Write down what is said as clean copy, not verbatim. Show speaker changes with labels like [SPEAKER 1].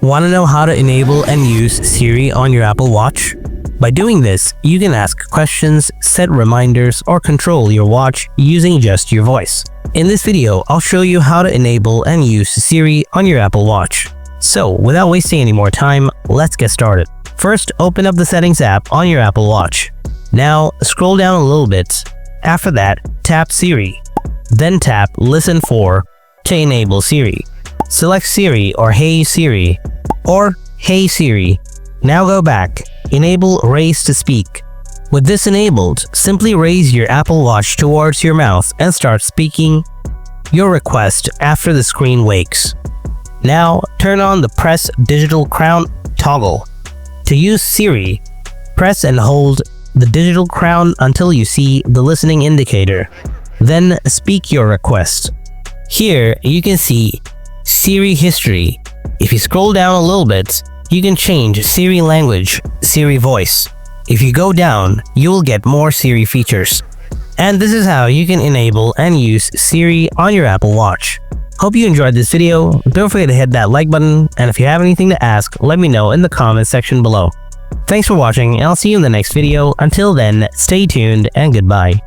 [SPEAKER 1] Want to know how to enable and use Siri on your Apple Watch? By doing this, you can ask questions, set reminders, or control your watch using just your voice. In this video, I'll show you how to enable and use Siri on your Apple Watch. So, without wasting any more time, let's get started. First, open up the Settings app on your Apple Watch. Now, scroll down a little bit. After that, tap Siri. Then tap Listen for to enable Siri. Select Siri or Hey Siri or Hey Siri. Now go back. Enable Raise to Speak. With this enabled, simply raise your Apple Watch towards your mouth and start speaking your request after the screen wakes. Now, turn on the Press Digital Crown toggle. To use Siri, press and hold the digital crown until you see the listening indicator. Then speak your request. Here, you can see Siri history. If you scroll down a little bit, you can change Siri language, Siri voice. If you go down, you will get more Siri features. And this is how you can enable and use Siri on your Apple Watch. Hope you enjoyed this video. Don't forget to hit that like button, and if you have anything to ask, let me know in the comments section below. Thanks for watching, and I'll see you in the next video. Until then, stay tuned and goodbye.